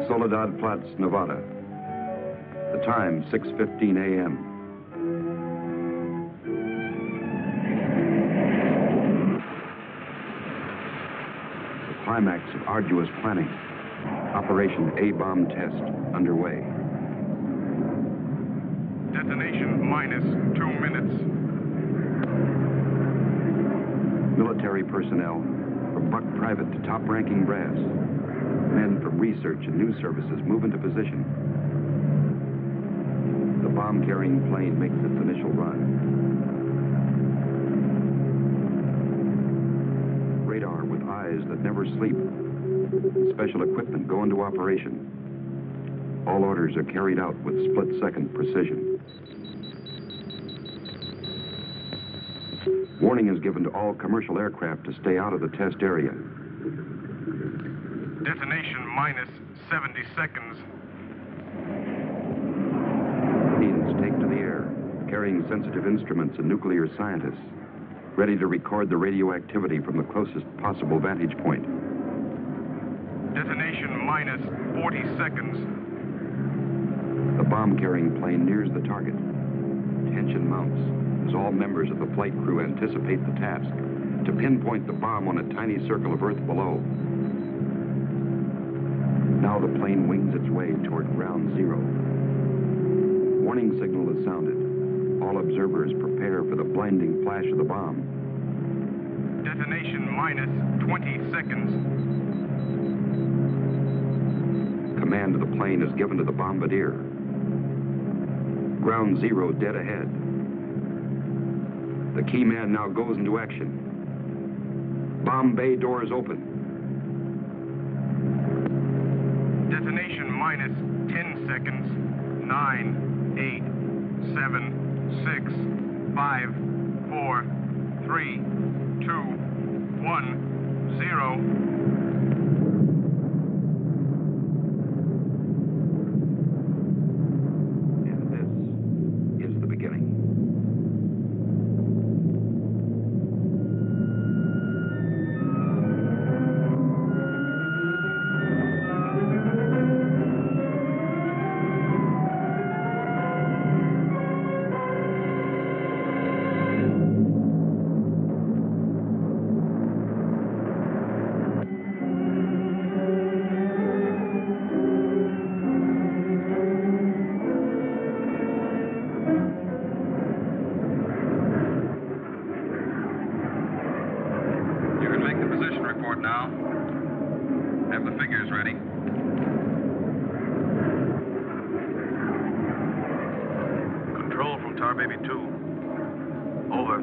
Soledad Flats, Nevada. The time, 6:15 a.m. The climax of arduous planning. Operation A-bomb test underway. Detonation minus 2 minutes. Military personnel, from buck private to top-ranking brass. Men from research and news services move into position. The bomb-carrying plane makes its initial run. Radar with eyes that never sleep. Special equipment go into operation. All orders are carried out with split-second precision. Warning is given to all commercial aircraft to stay out of the test area. Detonation minus 70 seconds. Planes take to the air, carrying sensitive instruments and nuclear scientists, ready to record the radioactivity from the closest possible vantage point. Detonation minus 40 seconds. The bomb-carrying plane nears the target. Tension mounts as all members of the flight crew anticipate the task to pinpoint the bomb on a tiny circle of Earth below. Now the plane wings its way toward ground zero. Warning signal is sounded. All observers prepare for the blinding flash of the bomb. Detonation minus 20 seconds. Command of the plane is given to the bombardier. Ground zero dead ahead. The key man now goes into action. Bomb bay doors open. Detonation minus 10 seconds. 9, 8, 7, 6, 5, 4, 3, 2, 1, 0. Now, have the figures ready. Control from Tar Baby 2. Over.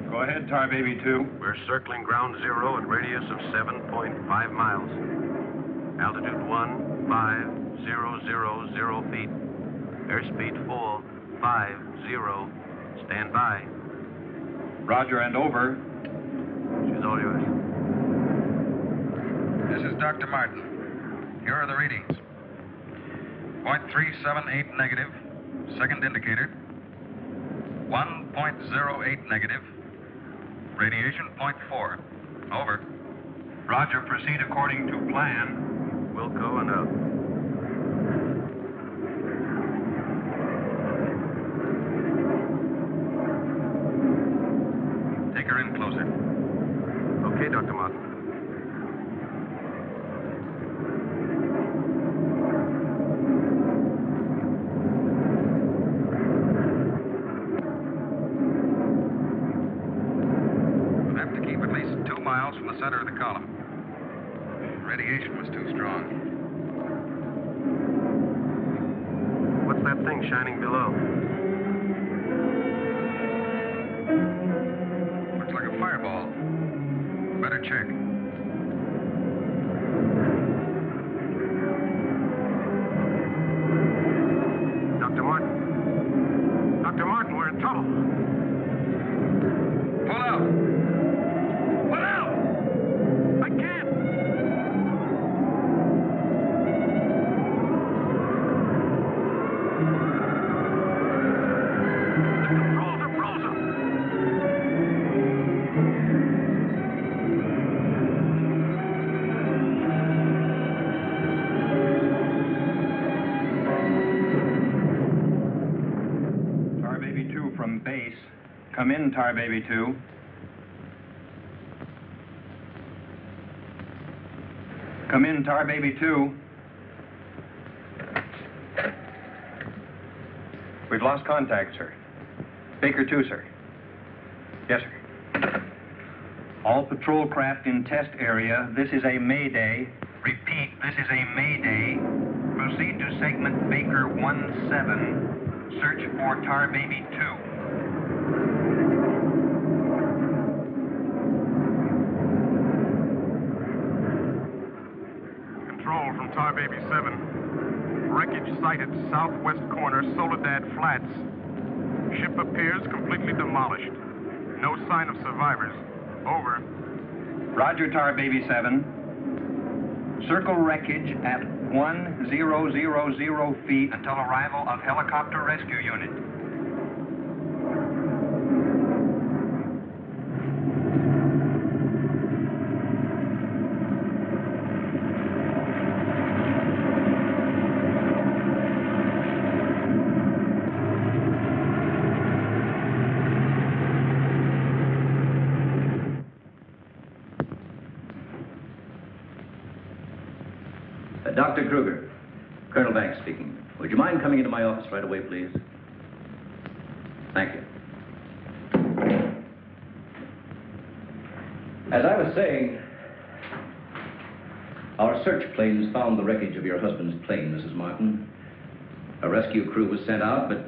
Go ahead, Tar Baby 2. We're circling ground zero at radius of 7.5 miles. Altitude 15,000 feet. Airspeed full 50. Stand by. Roger and over. She's all yours. This is Dr. Martin. Here are the readings. 0.378 negative, second indicator. 1.08 negative. Radiation 0.4. Over. Roger, proceed according to plan. Wilco and out. Take her in closer. Okay, Dr. Martin. We'll have to keep at least 2 miles from the center of the column. Radiation was too strong. What's that thing shining below? Looks like a fireball. Better check. Dr. Martin. Dr. Martin, we're in trouble. Pull out! Pull out! I can't! The controls are frozen. Come in, Tar Baby 2. Come in, Tar Baby 2. We've lost contact, sir. Baker 2, sir. Yes, sir. All patrol craft in test area. This is a mayday. Repeat, this is a mayday. Proceed to segment Baker 17. Search for Tar Baby 2. Control from Tar Baby 7. Wreckage sighted southwest corner, Soledad Flats. Ship appears completely demolished. No sign of survivors. Over. Roger, Tar Baby 7. Circle wreckage at 1000 feet until arrival of helicopter rescue unit. Dr. Kruger, Colonel Banks speaking. Would you mind coming into my office right away, please? Thank you. As I was saying, our search planes found the wreckage of your husband's plane, Mrs. Martin. A rescue crew was sent out, but...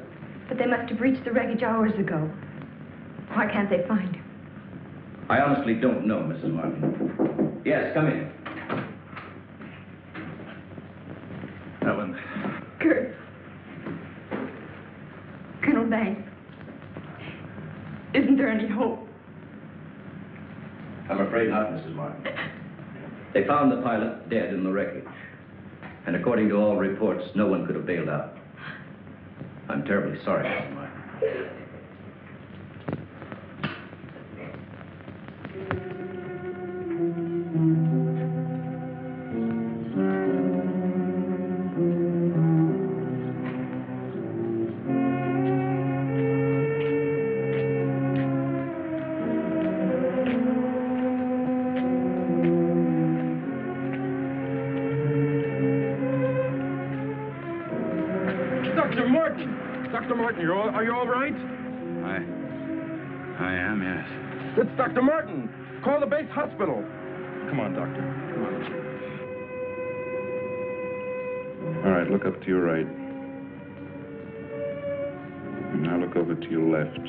But they must have reached the wreckage hours ago. Why can't they find him? I honestly don't know, Mrs. Martin. Yes, come in. Ellen. Kurt. Colonel Banks. Isn't there any hope? I'm afraid not, Mrs. Martin. They found the pilot dead in the wreckage. And according to all reports, no one could have bailed out. I'm terribly sorry, Mrs. Martin. Dr. Martin, are you all right? I am, yes. It's Dr. Martin. Call the base hospital. Come on, Doctor. Come on. All right, look up to your right. And now look over to your left.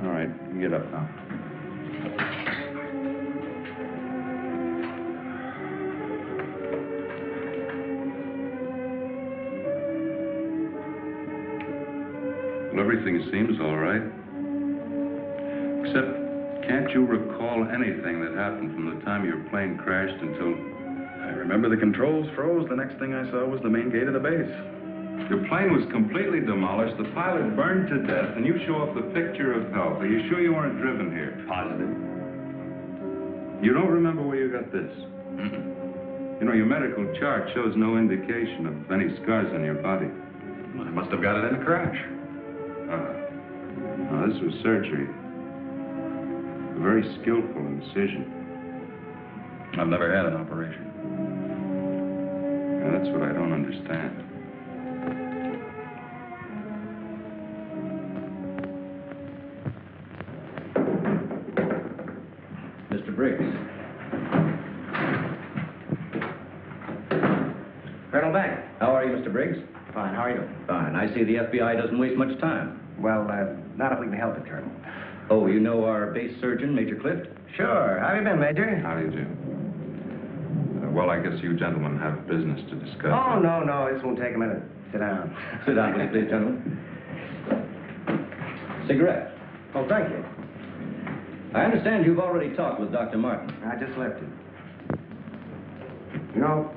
All right, get up now. Well, everything seems all right. Except, can't you recall anything that happened from the time your plane crashed until... I remember the controls froze. The next thing I saw was the main gate of the base. Your plane was completely demolished, the pilot burned to death, and you show off the picture of health. Are you sure you weren't driven here? Positive. You don't remember where you got this? Mm-mm. You know, your medical chart shows no indication of any scars on your body. Well, I must have got it in a crash. Now, this was surgery. A very skillful incision. I've never had an operation. Now, that's what I don't understand. Mr. Briggs. Colonel Banks. How are you, Mr. Briggs? Fine, how are you? Fine. I see the FBI doesn't waste much time. Well, not if we can help it, Colonel. Oh, you know our base surgeon, Major Clift? Sure. How have you been, Major? How do you do? Well, I guess you gentlemen have business to discuss. Oh, no. This won't take a minute. Sit down. Sit down, will you please, gentlemen? Cigarette. Oh, thank you. I understand you've already talked with Dr. Martin. I just left him. You know,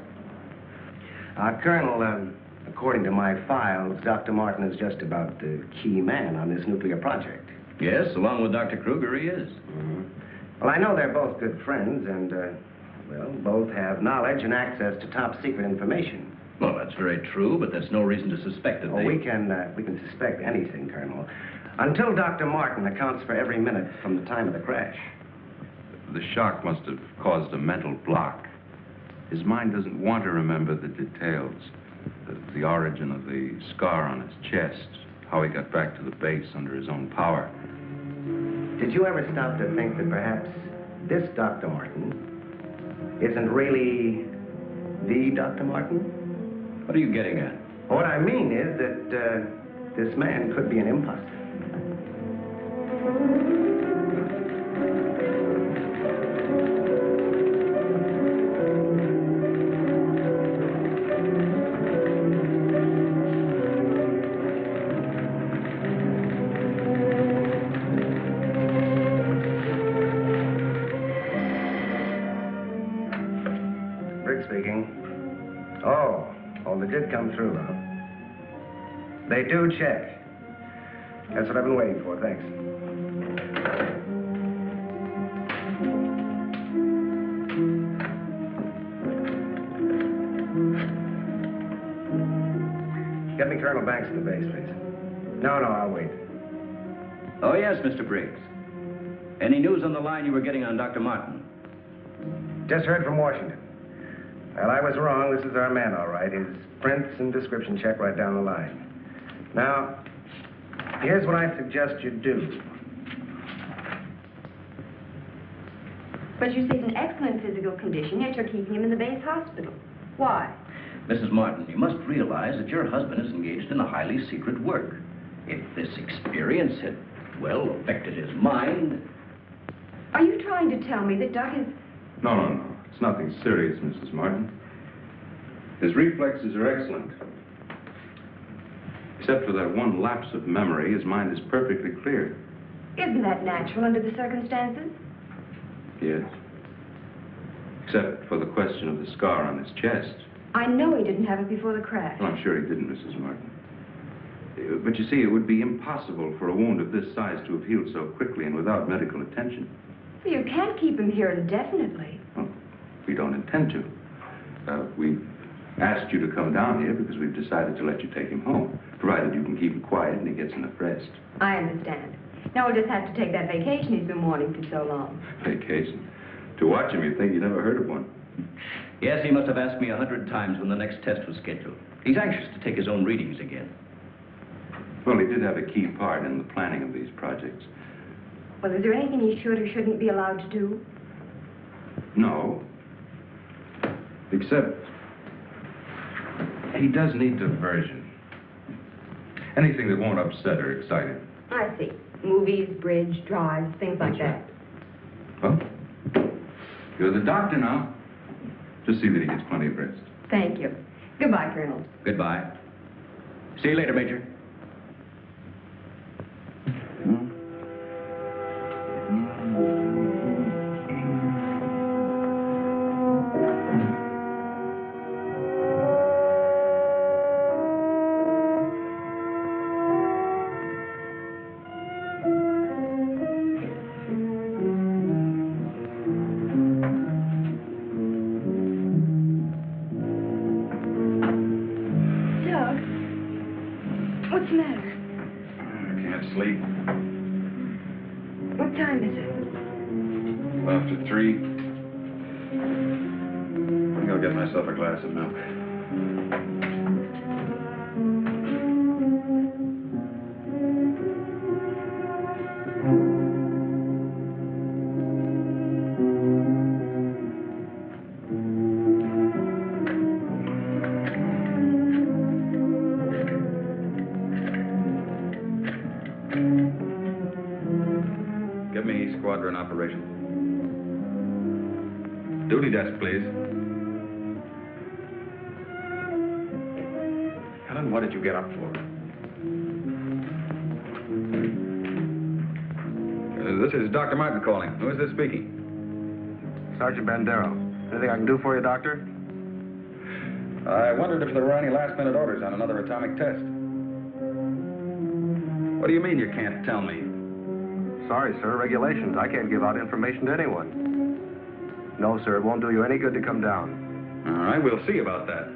Colonel, according to my files, Dr. Martin is just about the key man on this nuclear project. Yes, along with Dr. Kruger, he is. Mm-hmm. Well, I know they're both good friends, and, well, both have knowledge and access to top-secret information. Well, that's very true, but that's no reason to suspect that We can suspect anything, Colonel, until Dr. Martin accounts for every minute from the time of the crash. The shock must have caused a mental block. His mind doesn't want to remember the details, the origin of the scar on his chest, how he got back to the base under his own power. Did you ever stop to think that perhaps this Dr. Martin isn't really the Dr. Martin? What are you getting at? What I mean is that this man could be an impostor. Rick speaking. Oh, they did come through, huh? They do check. That's what I've been waiting for, thanks. Get me Colonel Banks at the base, please. No, I'll wait. Oh, yes, Mr. Briggs. Any news on the line you were getting on Dr. Martin? Just heard from Washington. Well, I was wrong. This is our man, all right. His prints and description check right down the line. Now, here's what I suggest you do. But you say he's in excellent physical condition, yet you're keeping him in the base hospital. Why? Mrs. Martin, you must realize that your husband is engaged in a highly secret work. If this experience had, well, affected his mind... Are you trying to tell me that Doc is... No. It's nothing serious, Mrs. Martin. His reflexes are excellent. Except for that one lapse of memory, his mind is perfectly clear. Isn't that natural under the circumstances? Yes. Except for the question of the scar on his chest. I know he didn't have it before the crash. Well, I'm sure he didn't, Mrs. Martin. But you see, it would be impossible for a wound of this size to have healed so quickly and without medical attention. You can't keep him here indefinitely. Well, we don't intend to. We've asked you to come down here because we've decided to let you take him home, provided you can keep him quiet and he gets enough rest. I understand. Now we'll just have to take that vacation he's been wanting for so long. Vacation? To watch him, you'd think you never heard of one. Yes, he must have asked me 100 times when the next test was scheduled. He's anxious to take his own readings again. Well, he did have a key part in the planning of these projects. Well, is there anything he should or shouldn't be allowed to do? No. Except he does need diversion. Anything that won't upset or excite him. I see. Movies, bridge, drives, things like that. Well, you're the doctor now. Just see that he gets plenty of rest. Thank you. Goodbye, Colonel. Goodbye. See you later, Major. What's the matter? I can't sleep. What time is it? After 3. I think I'll get myself a glass of milk. Give me squadron operations. Duty desk, please. Helen, what did you get up for? This is Dr. Martin calling. Who is this speaking? Sergeant Bandero. Anything I can do for you, Doctor? I wondered if there were any last-minute orders on another atomic test. What do you mean you can't tell me? Sorry, sir. Regulations. I can't give out information to anyone. No, sir. It won't do you any good to come down. All right, we'll see about that.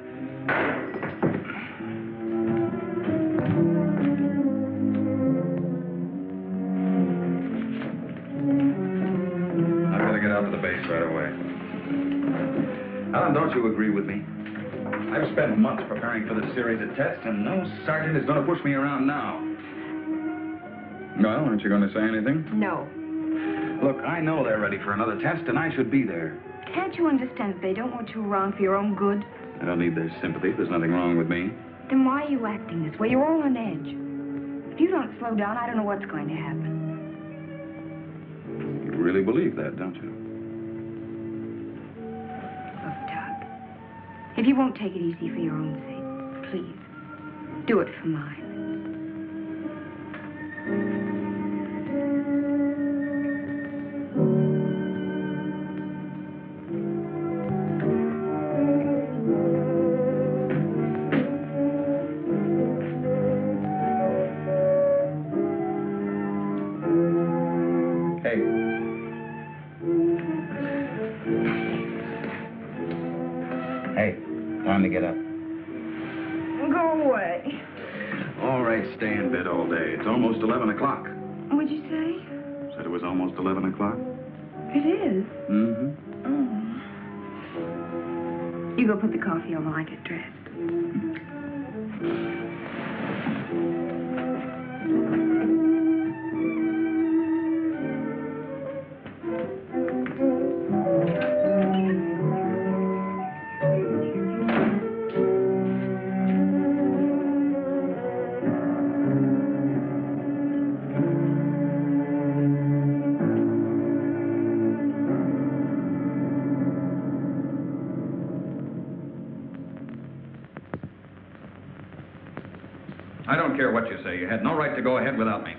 the base right away. Alan, don't you agree with me? I've spent months preparing for this series of tests, and no sergeant is going to push me around now. Well, aren't you going to say anything? No. Look, I know they're ready for another test, and I should be there. Can't you understand that they don't want you around for your own good? I don't need their sympathy. There's nothing wrong with me. Then why are you acting this way? You're all on edge. If you don't slow down, I don't know what's going to happen. You really believe that, don't you? Look, Doug, if you won't take it easy for your own sake, please, do it for mine. Time to get up. Go away. All right, stay in bed all day. It's almost 11 o'clock. What'd you say? Said it was almost 11 o'clock? It is. Mm-hmm. Oh. You go put the coffee on while I get dressed. I don't care what you say. You had no right to go ahead without me.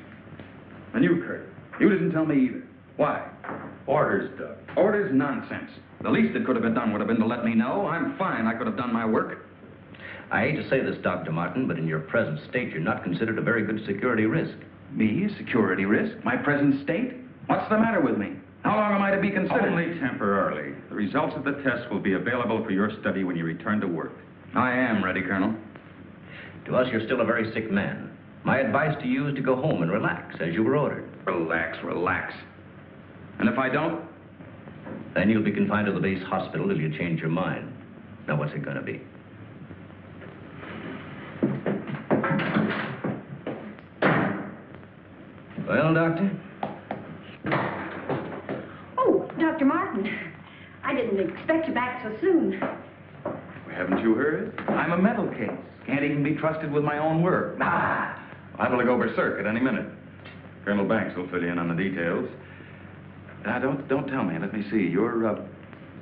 And you, Kurt, you didn't tell me either. Why? Orders, Doug. Orders? Nonsense. The least that could have been done would have been to let me know. I'm fine. I could have done my work. I hate to say this, Dr. Martin, but in your present state, you're not considered a very good security risk. Me? A security risk? My present state? What's the matter with me? How long am I to be considered? Only temporarily. The results of the test will be available for your study when you return to work. I am ready, Colonel. To us, you're still a very sick man. My advice to you is to go home and relax, as you were ordered. Relax, relax. And if I don't? Then you'll be confined to the base hospital till you change your mind. Now, what's it going to be? Well, Doctor? Oh, Dr. Martin. I didn't expect you back so soon. Haven't you heard? I'm a mental case. Can't even be trusted with my own work. Liable to go berserk at any minute. Colonel Banks will fill you in on the details. Don't tell me. Let me see. You're,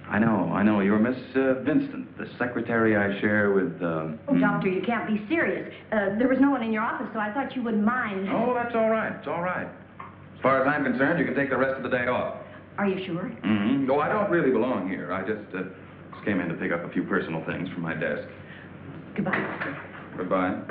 I know. You're Miss Vincent, the secretary I share with, Oh, Doctor, you can't be serious. There was no one in your office, so I thought you wouldn't mind. Oh, that's all right. It's all right. As far as I'm concerned, you can take the rest of the day off. Are you sure? Mm-hmm. No, I don't really belong here. I just came in to pick up a few personal things from my desk. Goodbye, Doctor. Goodbye.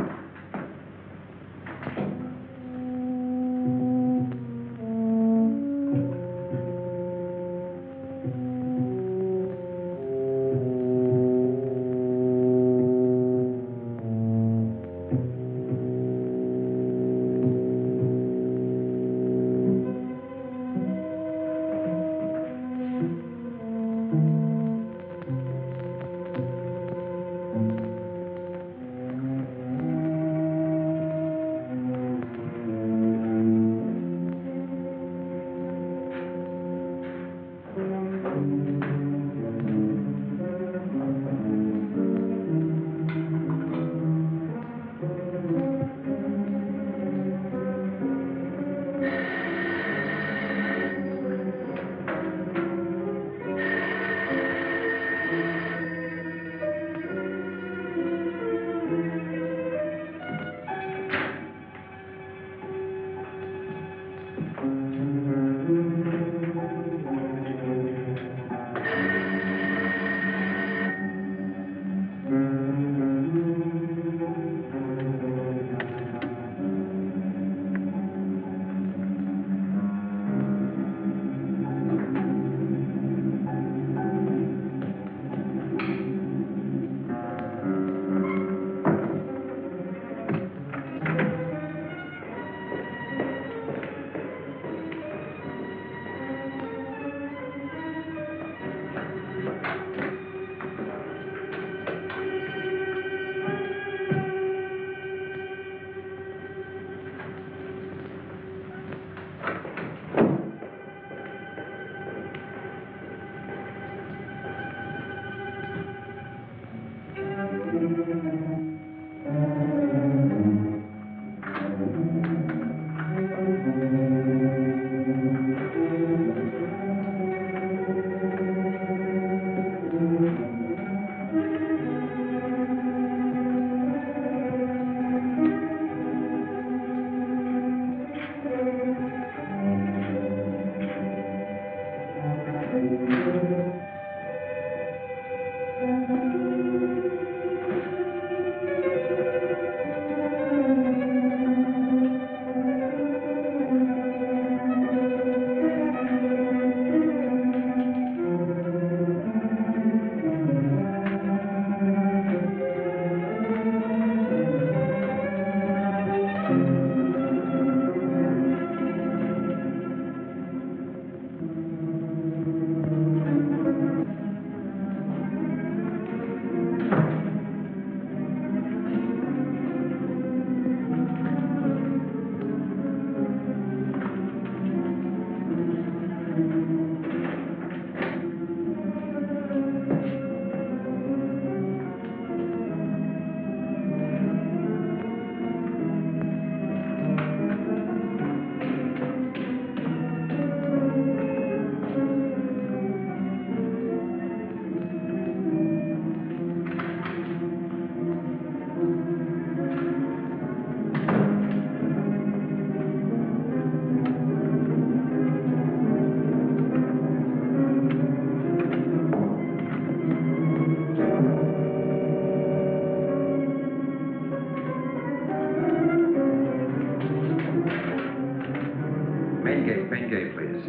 Main gate, please.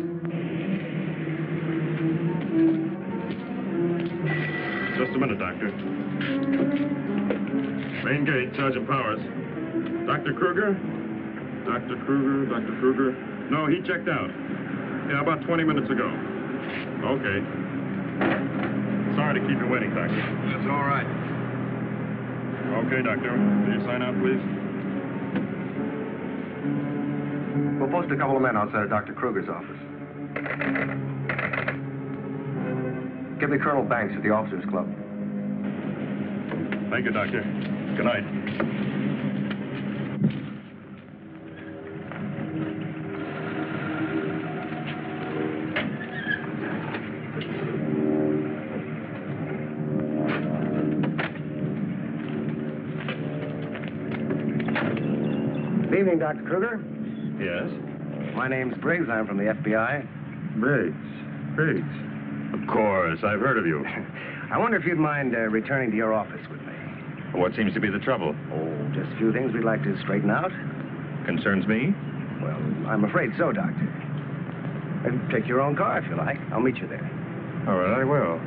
Just a minute, Doctor. Main gate, Sergeant Powers. Dr. Kruger? Dr. Kruger. No, he checked out. Yeah, about 20 minutes ago. Okay. Sorry to keep you waiting, Doctor. That's all right. Okay, Doctor. Will you sign out, please? We'll post a couple of men outside of Dr. Kruger's office. Give me Colonel Banks at the Officers Club. Thank you, Doctor. Good night. Good evening, Dr. Kruger. Yes? My name's Briggs. I'm from the FBI. Briggs. Of course, I've heard of you. I wonder if you'd mind returning to your office with me. What seems to be the trouble? Oh, just a few things we'd like to straighten out. Concerns me? Well, I'm afraid so, Doctor. Take your own car if you like. I'll meet you there. All right, I will.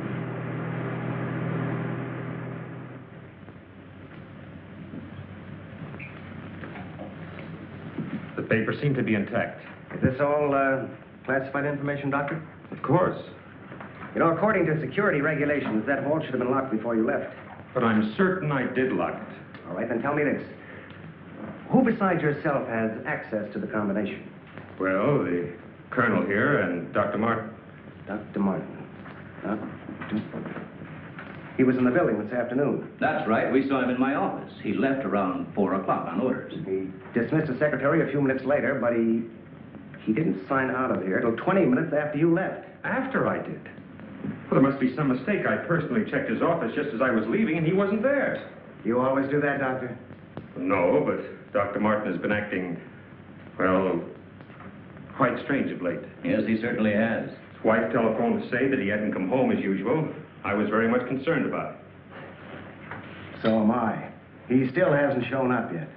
The papers seem to be intact. Is this all classified information, Doctor? Of course. You know, according to security regulations, that vault should have been locked before you left. But I'm certain I did lock it. All right, then tell me this. Who besides yourself has access to the combination? Well, the colonel here and Dr. Martin. Dr. Martin. He was in the building this afternoon. That's right. We saw him in my office. He left around 4 o'clock on orders. He dismissed the secretary a few minutes later, but he didn't sign out of here till 20 minutes after you left. After I did. Well, there must be some mistake. I personally checked his office just as I was leaving, and he wasn't there. You always do that, Doctor? No, but Dr. Martin has been acting, well, quite strange of late. Yes, he certainly has. His wife telephoned to say that he hadn't come home as usual. I was very much concerned about it. So am I. He still hasn't shown up yet.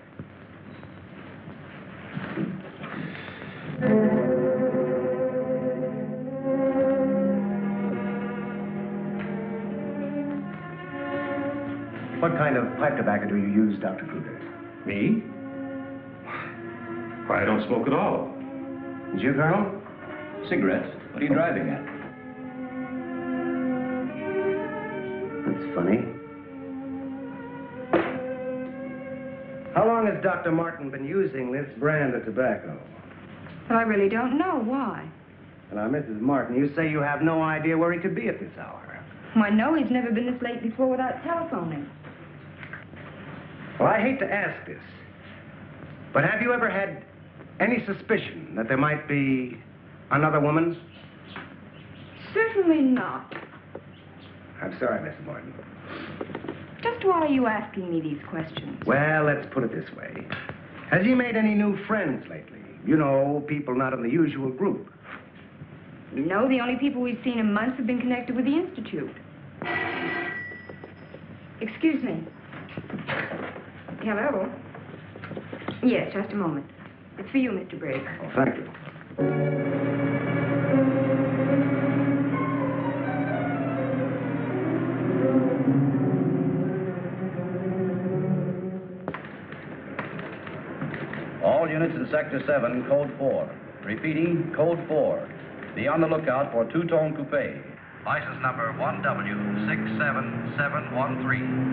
What kind of pipe tobacco do you use, Dr. Kruger? Me? Why, I don't smoke at all. Did you, Colonel? Cigarettes? What are you driving at? That's funny. How long has Dr. Martin been using this brand of tobacco? But I really don't know. Why? Now, Mrs. Martin, you say you have no idea where he could be at this hour. Well, I know he's never been this late before without telephoning. Well, I hate to ask this, but have you ever had any suspicion that there might be another woman? Certainly not. I'm sorry, Mrs. Martin. Just why are you asking me these questions? Well, let's put it this way. Has he made any new friends lately? You know, people not in the usual group. No, the only people we've seen in months have been connected with the Institute. Excuse me. Hello? Yes, just a moment. It's for you, Mr. Briggs. Oh, thank you. All units in Sector 7, Code 4. Repeating, Code 4. Be on the lookout for two-tone coupe. License number 1W67713.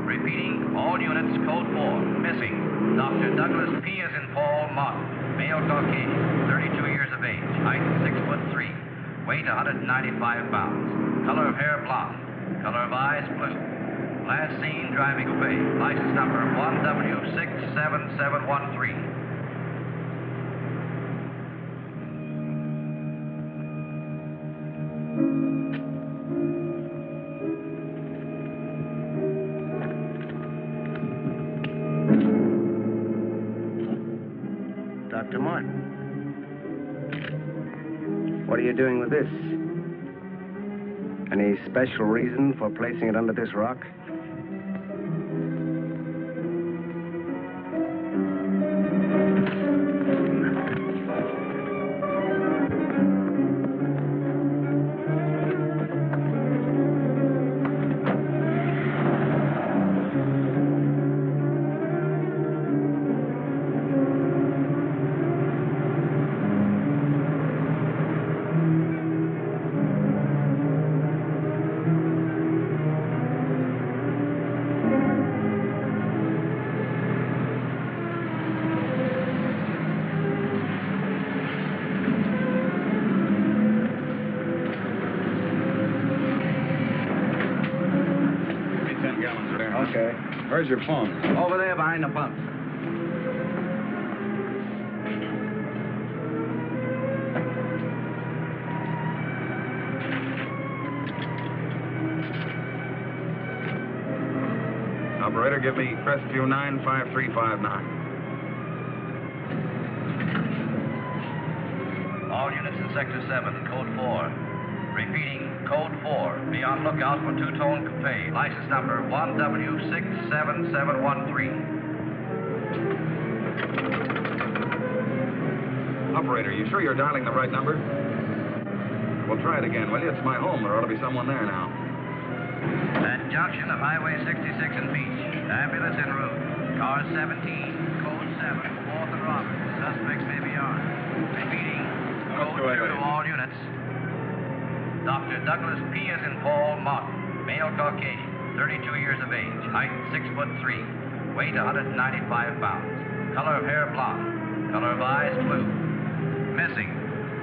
Repeating, all units, Code 4. Missing, Dr. Douglas P. as in Paul Martin. Male Caucasian, 32 years of age. Height 6'3". Weight 195 pounds. Color of hair blonde. Color of eyes blue. Last seen driving coupe. License number 1W67713. Dr. Martin. What are you doing with this? Any special reason for placing it under this rock? Okay. Where's your phone? Over there behind the bunk. Operator, give me Crestview 95359. All units in Sector 7, Code 4. Repeating, Code 4. Be on lookout for two-tone coupe. License number 1W67713. Operator, you sure you're dialing the right number? Well, try it again, will you? It's my home. There ought to be someone there now. At junction of Highway 66 and Beach. Ambulance en route. Car 17, Code 7, 4th and Roberts. Suspects may be armed. Repeating, Code 2 to all units. Dr. Douglas P. as in Paul Martin, male Caucasian, 32 years of age, height 6'3", weight 195 pounds, color of hair blonde, color of eyes blue. Missing,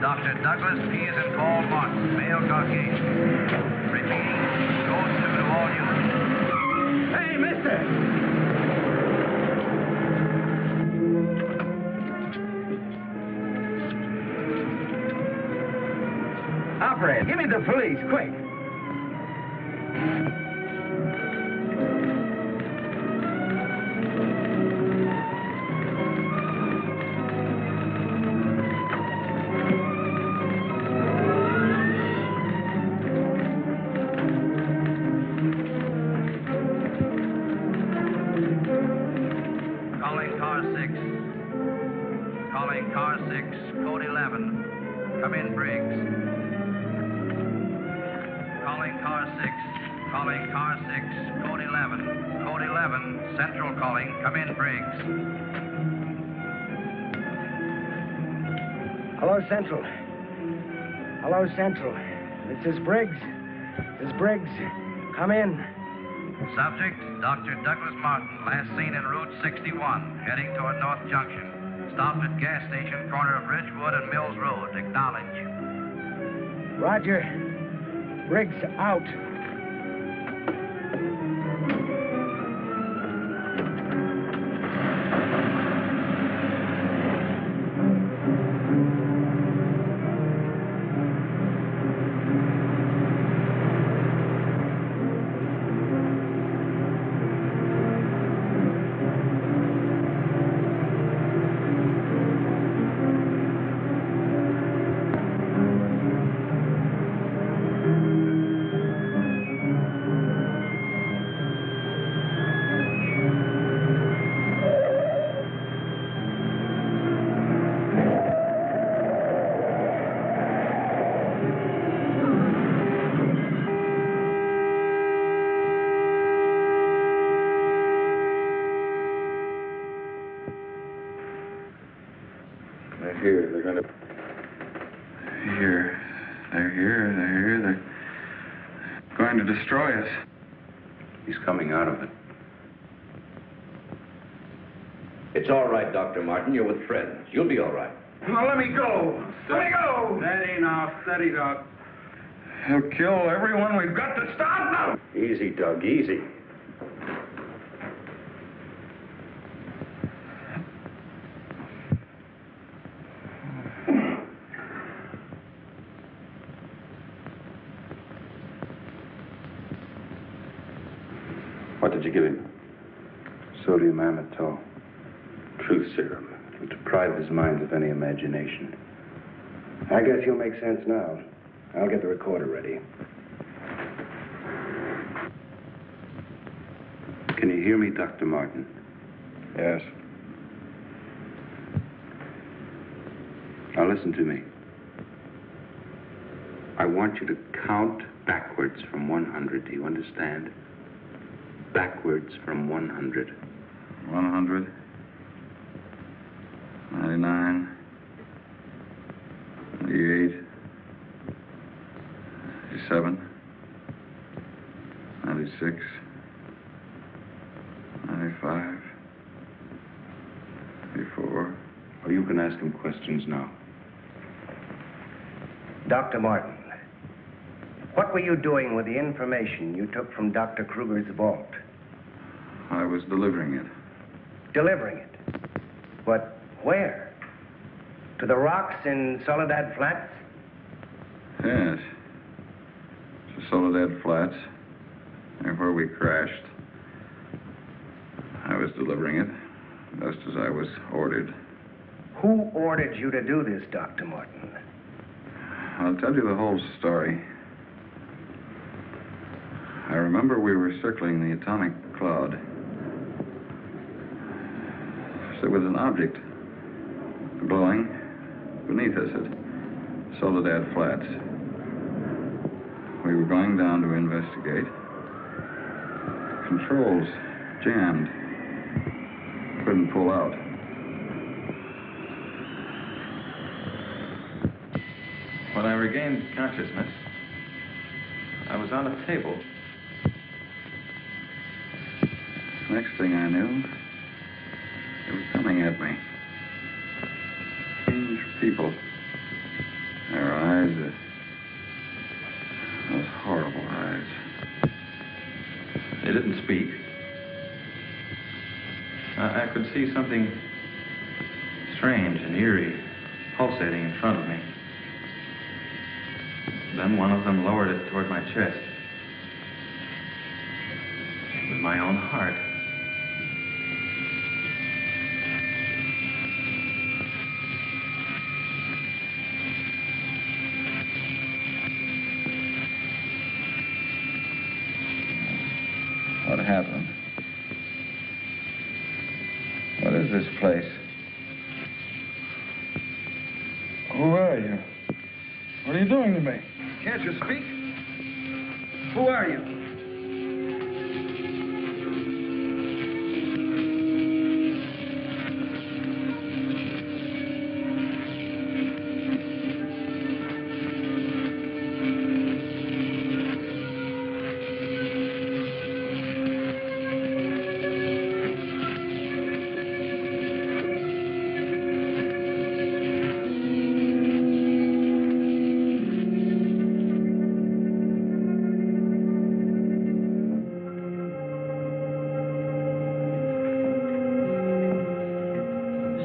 Dr. Douglas P. as in Paul Martin, male Caucasian. Repeating, Code 2 to all units. Hey, mister! Operator, give me the police, quick. Calling car 6. Calling car 6, Code 11. Come in, Briggs. Calling car 6. Calling car 6, Code 11. Code 11, Central calling. Come in, Briggs. Hello, Central. Hello, Central. This is Briggs. This is Briggs. Come in. Subject, Dr. Douglas Martin, last seen en route 61, heading toward North Junction. Stopped at gas station, corner of Ridgewood and Mills Road. Acknowledge. Roger. Briggs out. They're here. They're gonna... Here. They're here. They're here. They're going to destroy us. He's coming out of it. It's all right, Dr. Martin. You're with friends. You'll be all right. Now, let me go. Let me go. Steady now, steady, Doc. He'll kill everyone. We've got to stop now. Easy, Doug, easy. What did you give him? Sodium amytal. Truth serum. It'll deprive his mind of any imagination. I guess you'll make sense now. I'll get the recorder ready. Can you hear me, Dr. Martin? Yes. Now listen to me. I want you to count backwards from 100. Do you understand? Backwards from 100. 100. 99. 98. 97. 96. 95. 94. Well, you can ask him questions now. Dr. Martin, what were you doing with the information you took from Dr. Kruger's vault? I was delivering it. Delivering it? But where? To the rocks in Soledad Flats? Yes. To Soledad Flats, there where we crashed. I was delivering it, just as I was ordered. Who ordered you to do this, Dr. Martin? I'll tell you the whole story. I remember we were circling the atomic cloud. There was an object glowing beneath us at Soledad Flats. We were going down to investigate. Controls jammed. Couldn't pull out. When I regained consciousness, I was on a table. Next thing I knew, they were coming at me. Strange people. Their eyes, those horrible eyes. They didn't speak. I could see something strange and eerie pulsating in front of me. Then one of them lowered it toward my chest. It was my own heart. What happened? What is this place? Who are you? What are you doing to me? Can't you speak? Who are you?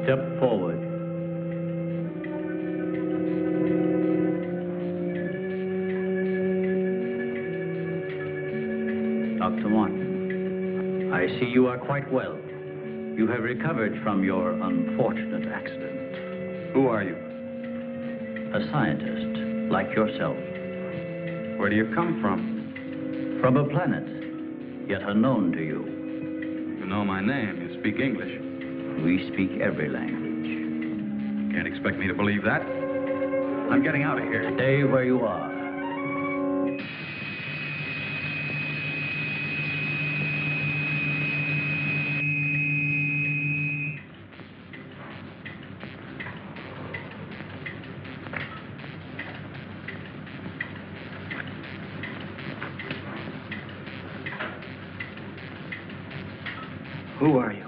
Step forward. Dr. Martin, I see you are quite well. You have recovered from your unfortunate accident. Who are you? A scientist, like yourself. Where do you come from? From a planet, yet unknown to you. You know my name. You speak English. We speak every language. Can't expect me to believe that. I'm getting out of here. Stay where you are. Who are you?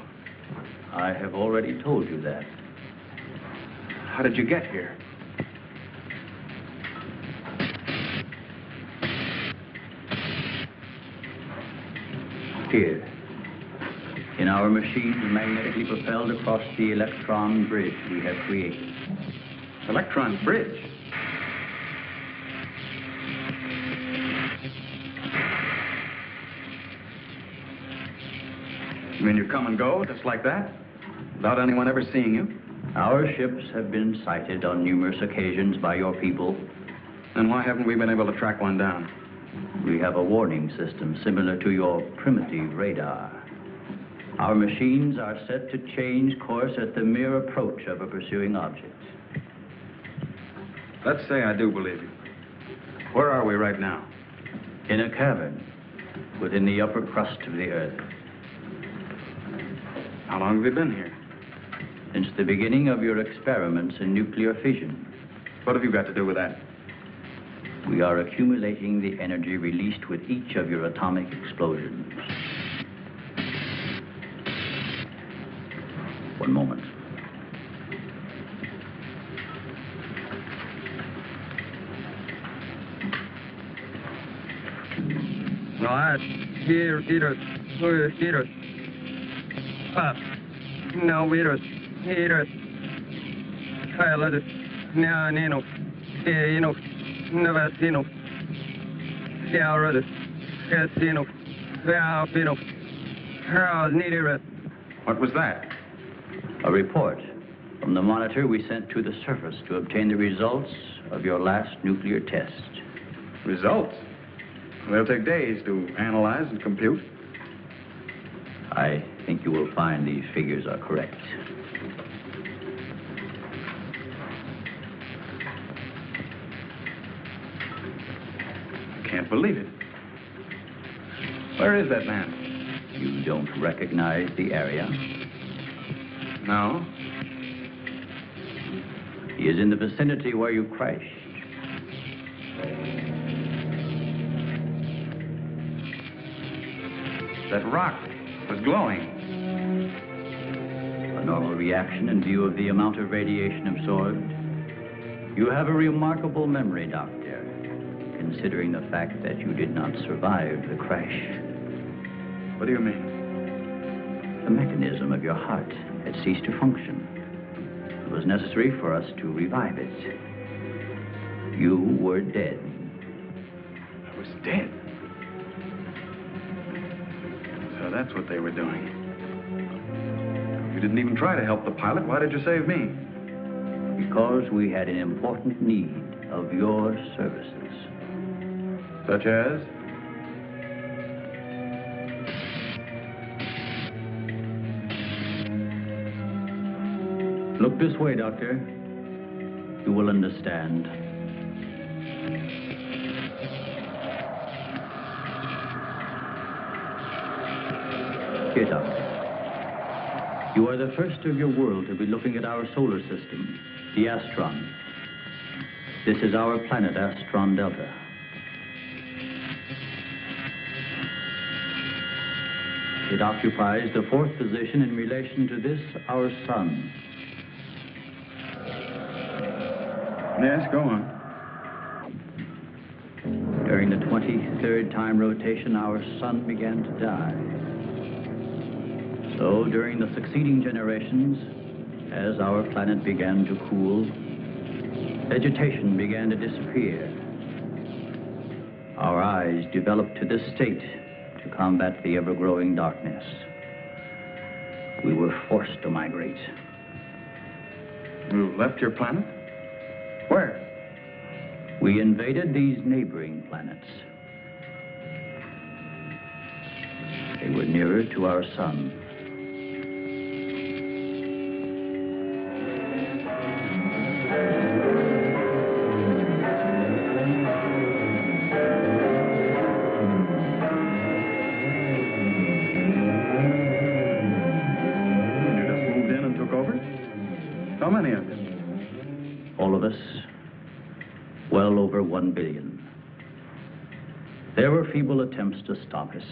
I have already told you that. How did you get here? Here. In our machines magnetically propelled across the electron bridge we have created. Electron bridge? You mean you come and go just like that? Without anyone ever seeing you? Our ships have been sighted on numerous occasions by your people. Then why haven't we been able to track one down? We have a warning system similar to your primitive radar. Our machines are set to change course at the mere approach of a pursuing object. Let's say I do believe you. Where are we right now? In a cavern within the upper crust of the Earth. How long have you been here? Since the beginning of your experiments in nuclear fission. What have you got to do with that? We are accumulating the energy released with each of your atomic explosions. One moment. No, I here. Pop. No, virus. Virus. Pilot. Neonino. Ino. Novasino. Cialrus. Casino. Valpino. Harold Niederus. What was that? A report from the monitor we sent to the surface to obtain the results of your last nuclear test. Results? They'll take days to analyze and compute. I think you will find these figures are correct. I can't believe it. Where is that man? You don't recognize the area? No. He is in the vicinity where you crashed. That rock was glowing. A normal reaction in view of the amount of radiation absorbed. You have a remarkable memory, Doctor, considering the fact that you did not survive the crash. What do you mean? The mechanism of your heart had ceased to function. It was necessary for us to revive it. You were dead. I was dead. So that's what they were doing. You didn't even try to help the pilot. Why did you save me? Because we had an important need of your services. Such as? Look this way, Doctor. You will understand. Here, Doctor. You are the first of your world to be looking at our solar system, the Astron. This is our planet, Astron Delta. It occupies the 4th position in relation to this, our sun. Yes, go on. During the 23rd time rotation, our sun began to die. So during the succeeding generations, as our planet began to cool, vegetation began to disappear. Our eyes developed to this state to combat the ever-growing darkness. We were forced to migrate. You left your planet? Where? We invaded these neighboring planets. They were nearer to our sun. You just moved in and took over? How many of you? All of us, well over 1 billion. There were feeble attempts to stop us,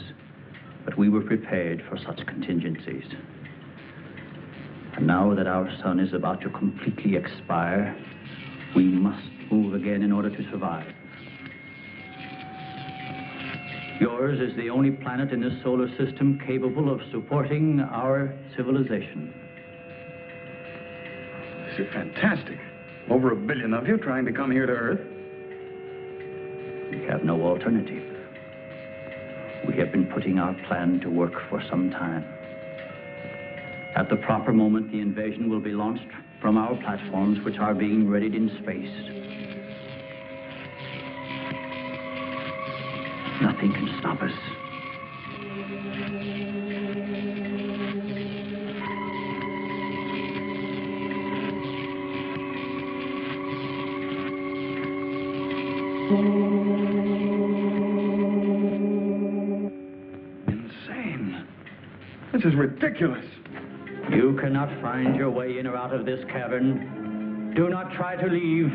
but we were prepared for such contingencies. And now that our sun is about to completely expire, we must move again in order to survive. Yours is the only planet in this solar system capable of supporting our civilization. This is fantastic. Over 1 billion of you trying to come here to Earth. We have no alternative. We have been putting our plan to work for some time. At the proper moment, the invasion will be launched from our platforms, which are being readied in space. Nothing can stop us. Insane. This is ridiculous. You cannot find your way in or out of this cavern. Do not try to leave.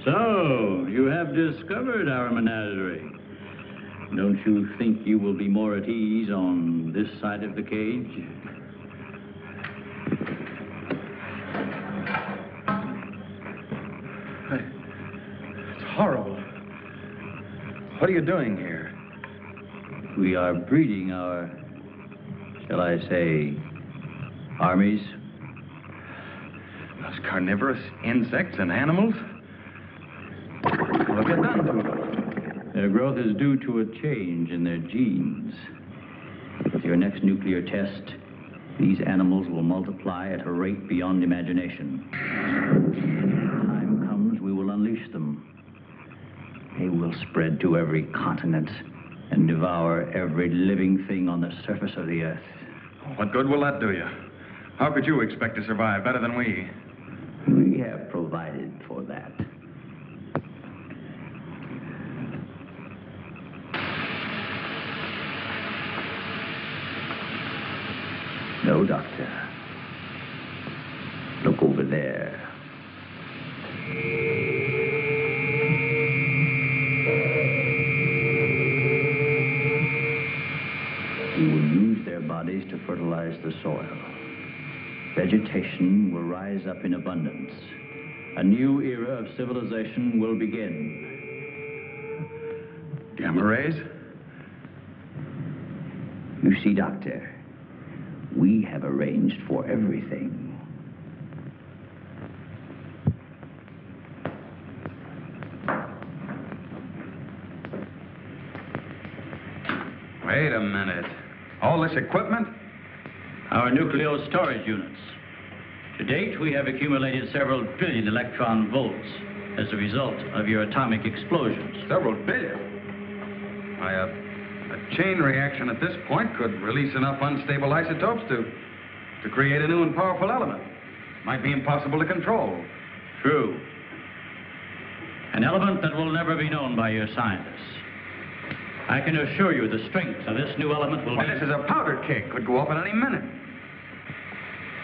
So, you have discovered our menagerie. Don't you think you will be more at ease on this side of the cage? It's horrible. What are you doing here? We are breeding our, shall I say, armies. Those carnivorous insects and animals? What have you done to them? Their growth is due to a change in their genes. With your next nuclear test, these animals will multiply at a rate beyond imagination. When time comes, we will unleash them. They will spread to every continent and devour every living thing on the surface of the earth. What good will that do you? How could you expect to survive better than we? We have provided for that. No, Doctor. Look over there. We will use their bodies to fertilize the soil. Vegetation will rise up in abundance. A new era of civilization will begin. Gamma rays? You see, Doctor, we have arranged for everything. Wait a minute. All this equipment? Our nuclear storage units. To date, we have accumulated several billion electron volts as a result of your atomic explosions. Several billion? Why, a chain reaction at this point could release enough unstable isotopes to create a new and powerful element. Might be impossible to control. True. An element that will never be known by your scientists. I can assure you the strength of this new element will be... This is a powder keg. Could go off at any minute.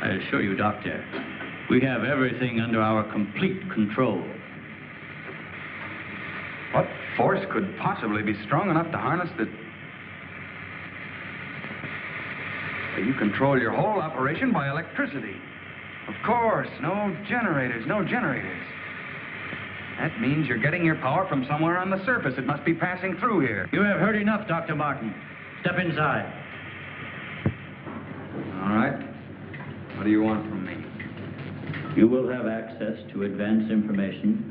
I assure you, Doctor, we have everything under our complete control. What force could possibly be strong enough to harness the... You control your whole operation by electricity. Of course, no generators. That means you're getting your power from somewhere on the surface. It must be passing through here. You have heard enough, Dr. Martin. Step inside. All right. What do you want from me? You will have access to advanced information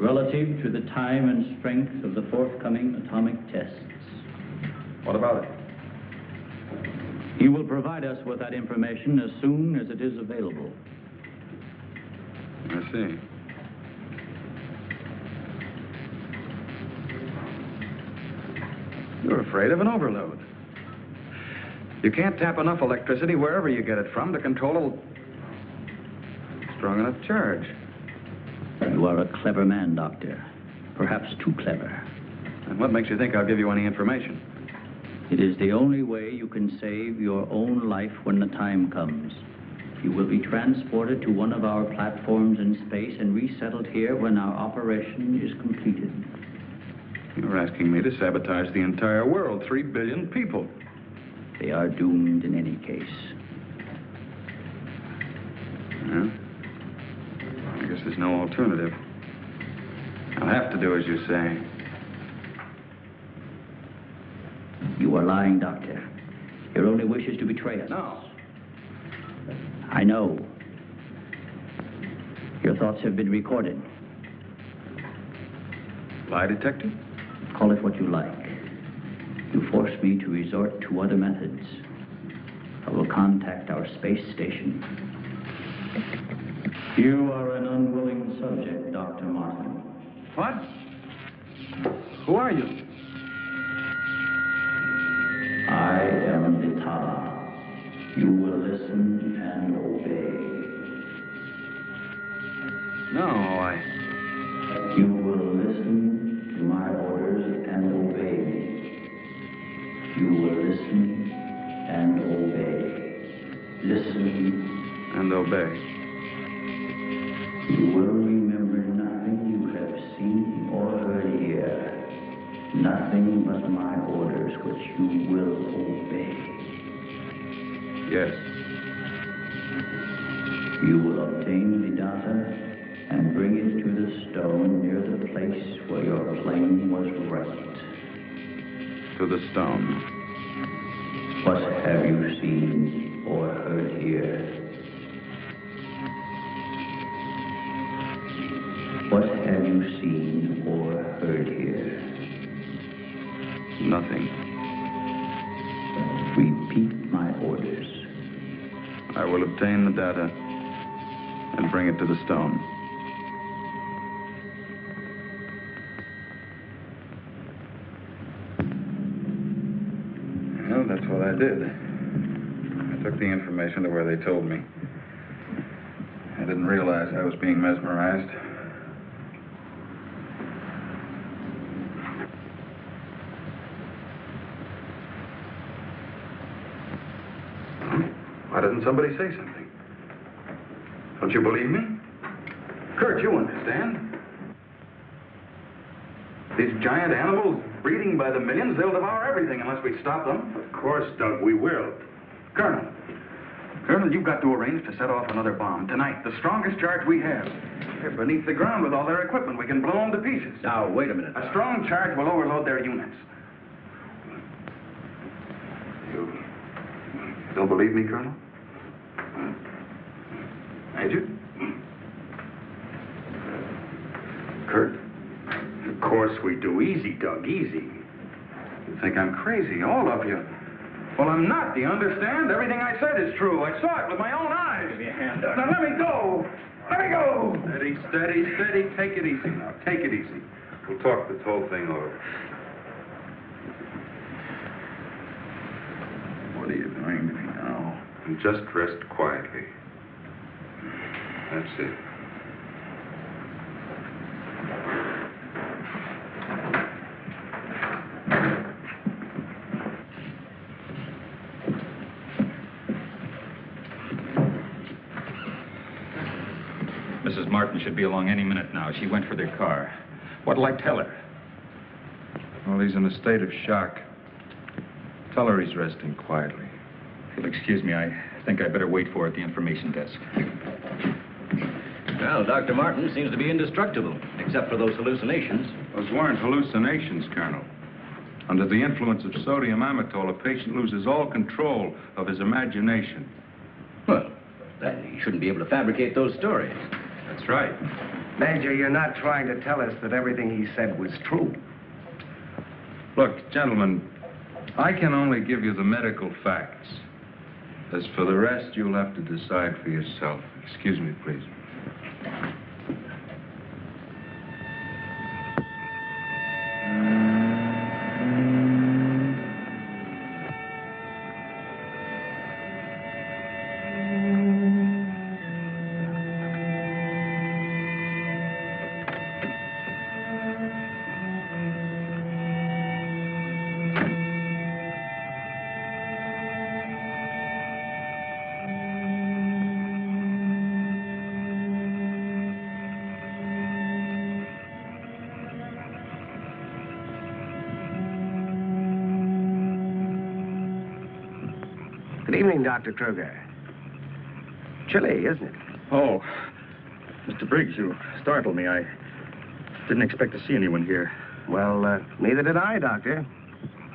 relative to the time and strength of the forthcoming atomic tests. What about it? You will provide us with that information as soon as it is available. I see. You're afraid of an overload. You can't tap enough electricity wherever you get it from to control a strong enough charge. You are a clever man, Doctor. Perhaps too clever. And what makes you think I'll give you any information? It is the only way you can save your own life when the time comes. You will be transported to one of our platforms in space and resettled here when our operation is completed. You're asking me to sabotage the entire world, 3 billion people. They are doomed in any case. Well, I guess there's no alternative. I'll have to do as you say. You are lying, Doctor. Your only wish is to betray us. No. I know. Your thoughts have been recorded. Lie detector? Call it what you like. You force me to resort to other methods. I will contact our space station. You are an unwilling subject, Dr. Martin. What? Who are you? I am Vitala. You will listen and obey. No, You will listen to my orders and obey me. You will listen and obey. Listen and obey. You will remember nothing you have seen or heard here. Nothing but my orders which you will obey. Yes. You will obtain the data and bring it to the stone near the place where your plane was wrecked. To the stone. What have you seen or heard here? What have you seen or heard here? Nothing. Repeat my orders. I will obtain the data and bring it to the stone. Well, that's what I did. I took the information to where they told me. I didn't realize I was being mesmerized. Why didn't somebody say something? Don't you believe me? Kurt, you understand. These giant animals breeding by the millions, they'll devour everything unless we stop them. Of course, Doug, we will. Colonel, you've got to arrange to set off another bomb tonight. The strongest charge we have. They're beneath the ground with all their equipment. We can blow them to pieces. Now, wait a minute. A strong charge will overload their units. Still believe me, Colonel? Major? Kurt? Of course we do. Easy, Doug, easy. You think I'm crazy, all of you. Well, I'm not. Do you understand? Everything I said is true. I saw it with my own eyes. Give me a hand, Doug. Now, let me go. Let me go. Steady, steady, steady. Take it easy now. Take it easy. We'll talk this whole thing over. What are you doing to me now? And just rest quietly. That's it. Mrs. Martin should be along any minute now. She went for their car. What'll I tell her? Well, he's in a state of shock. Tell her he's resting quietly. If you'll excuse me, I think I better wait for her at the information desk. Well, Dr. Martin seems to be indestructible, except for those hallucinations. Those weren't hallucinations, Colonel. Under the influence of sodium amytal, a patient loses all control of his imagination. Well, then he shouldn't be able to fabricate those stories. That's right. Major, you're not trying to tell us that everything he said was true. Look, gentlemen, I can only give you the medical facts. As for the rest, you'll have to decide for yourself. Excuse me, please. Good evening, Dr. Kruger. Chilly, isn't it? Oh, Mr. Briggs, you startled me. I didn't expect to see anyone here. Well, neither did I, Doctor.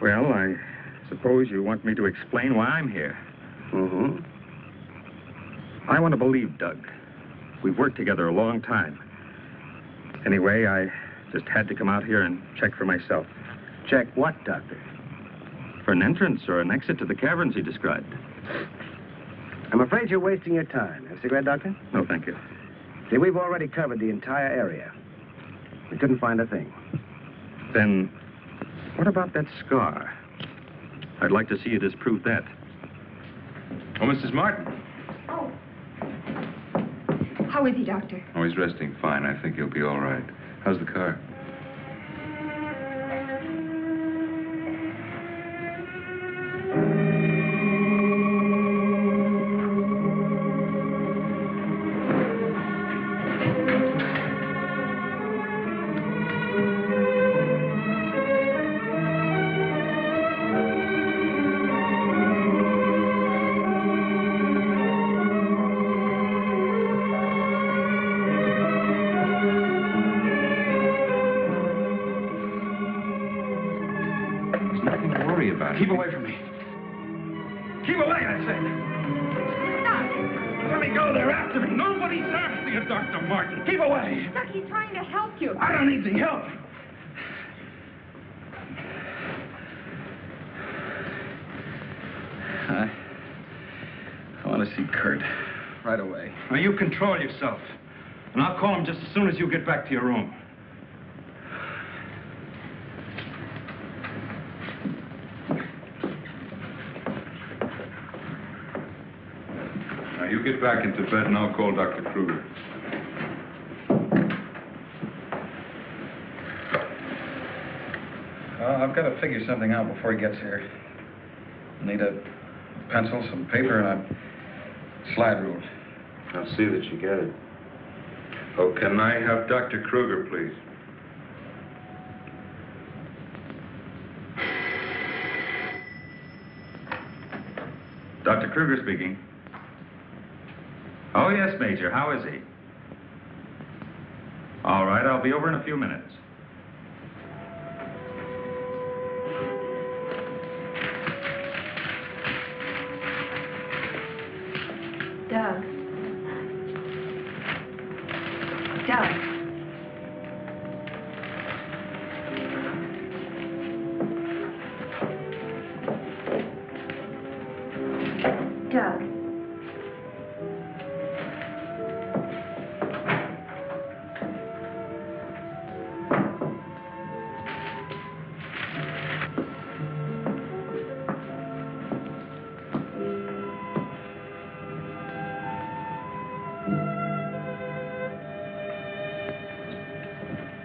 Well, I suppose you want me to explain why I'm here. Mm-hmm. I want to believe Doug. We've worked together a long time. Anyway, I just had to come out here and check for myself. Check what, Doctor? For an entrance or an exit to the caverns he described. I'm afraid you're wasting your time. Have a cigarette, Doctor? No, thank you. See, we've already covered the entire area. We couldn't find a thing. Then, what about that scar? I'd like to see you disprove that. Oh, Mrs. Martin. Oh. How is he, Doctor? Oh, he's resting fine. I think he'll be all right. How's the car? Keep away from me. Keep away, I said. Stop. Let me go. They're after me. Nobody's after you, Dr. Martin. Keep away. Doc, he's trying to help you. I don't need the help. I want to see Kurt right away. Now, you control yourself. And I'll call him just as soon as you get back to your room. Now, you get back into bed and I'll call Dr. Kruger. I've got to figure something out before he gets here. I need a pencil, some paper, and a slide rule. I'll see that you get it. Oh, can I have Dr. Kruger, please? Dr. Kruger speaking. Oh, yes, Major. How is he? All right, I'll be over in a few minutes. Doug. Doug. Doug.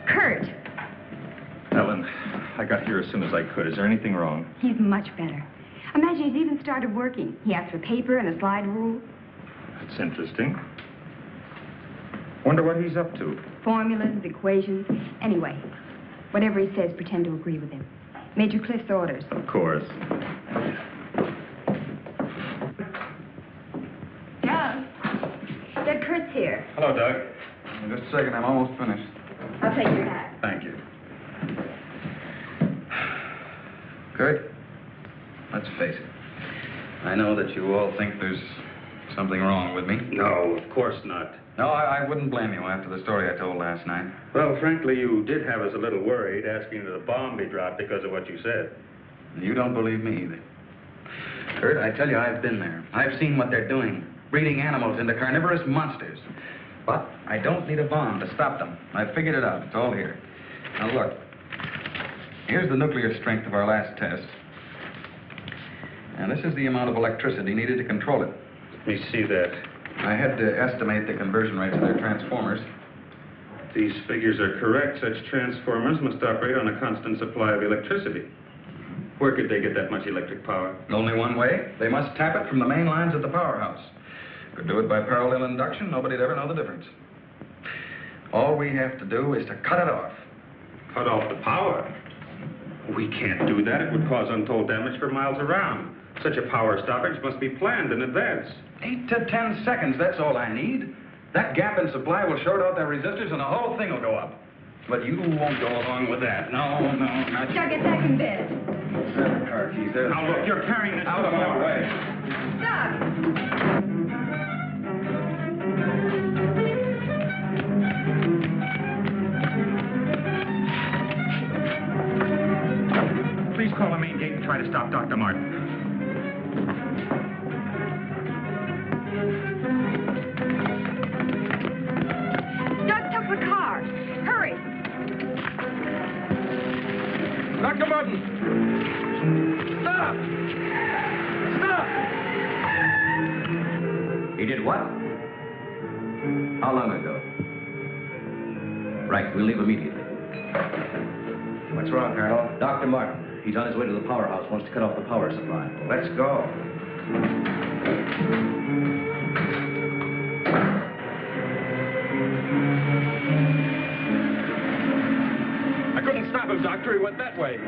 Kurt. Ellen, I got here as soon as I could. Is there anything wrong? He's much better. Imagine he's even started working. He asked for paper and a slide rule. That's interesting. Wonder what he's up to. Formulas, equations. Anyway, whatever he says, pretend to agree with him. Major Cliff's orders. Of course. Doug. Doug, Kurt's here. Hello, Doug. Just a second, I'm almost finished. I'll take your hat. Thank you. Kurt, let's face it. I know that you all think there's something wrong with me. No, of course not. No, I wouldn't blame you after the story I told last night. Well, frankly, you did have us a little worried, asking that a bomb be dropped because of what you said. You don't believe me either. Kurt, I tell you, I've been there. I've seen what they're doing, breeding animals into carnivorous monsters. But I don't need a bomb to stop them. I've figured it out. It's all here. Now, look. Here's the nuclear strength of our last test. And this is the amount of electricity needed to control it. Let me see that. I had to estimate the conversion rates of their transformers. If these figures are correct, such transformers must operate on a constant supply of electricity. Where could they get that much electric power? Only one way. They must tap it from the main lines at the powerhouse. Could do it by parallel induction. Nobody'd ever know the difference. All we have to do is to cut it off. Cut off the power? We can't do that. It would cause untold damage for miles around. Such a power stoppage must be planned in advance. 8 to 10 seconds, that's all I need. That gap in supply will short out their resistors and the whole thing will go up. But you won't go along with that. No, not you. Doug, get back in bed. Grab the car keys there. Now, look, you're carrying this out of my way. Doug! Please call the main gate and try to stop Dr. Martin. Doug took the car. Hurry. Dr. Martin! Stop! Stop! He did what? How long ago? Right, we'll leave immediately. What's wrong, Colonel? Dr. Martin. He's on his way to the powerhouse, wants to cut off the power supply. Let's go. I couldn't stop him, Doctor. He went that way.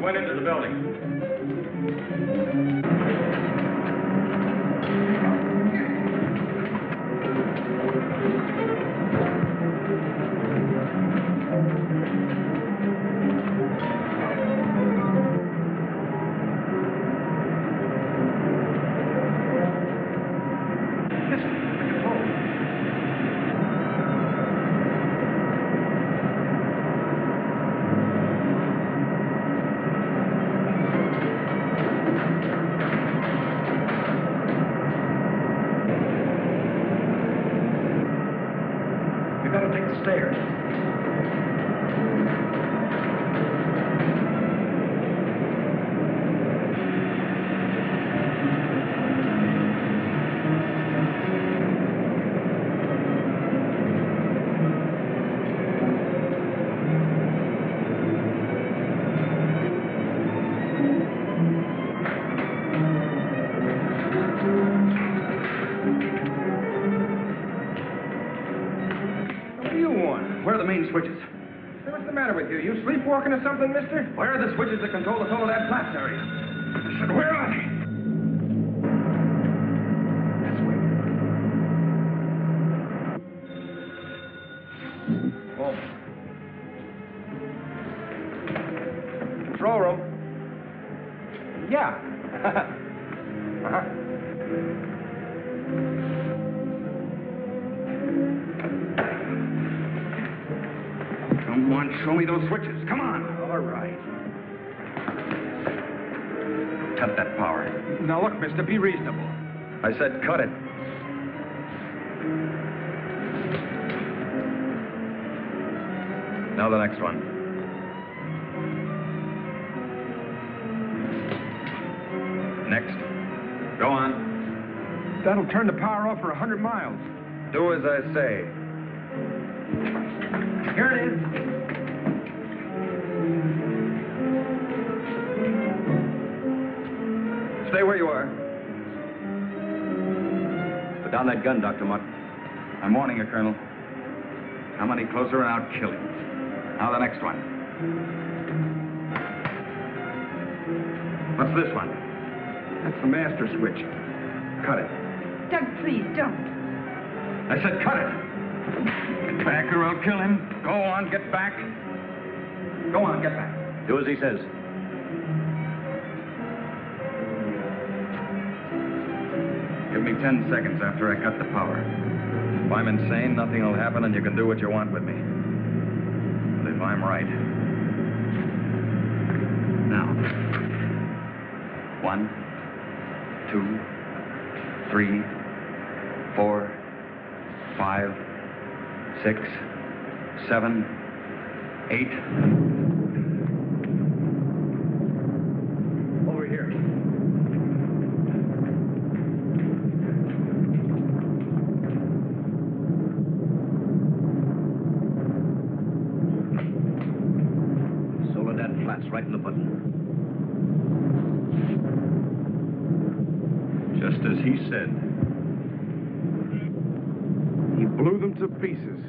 went into the building. Where are the main switches? Hey, what's the matter with you? You sleepwalking or something, mister? Where are the switches that control the Soledad Flats area? I said, where are they? Oh. Control room. Yeah. Uh-huh. Come on, show me those switches. Come on. All right. Cut that power. Now, look, mister, be reasonable. I said cut it. Now the next one. Next. Go on. That'll turn the power off for 100 miles. Do as I say. Here it is. Stay where you are. Put down that gun, Dr. Mott. I'm warning you, Colonel. Come any closer and I'll kill you. Now the next one. What's this one? That's the master switch. Cut it. Doug, please, don't. I said cut it. Get back or I'll kill him. Go on, get back. Go on, get back. Do as he says. Give me 10 seconds after I cut the power. If I'm insane, nothing will happen and you can do what you want with me. But if I'm right... Now. 1, 2, 3, 4, 5, 6, 7, 8. Over here. Soledad Flats, right in the button. Just as he said. He blew them to pieces.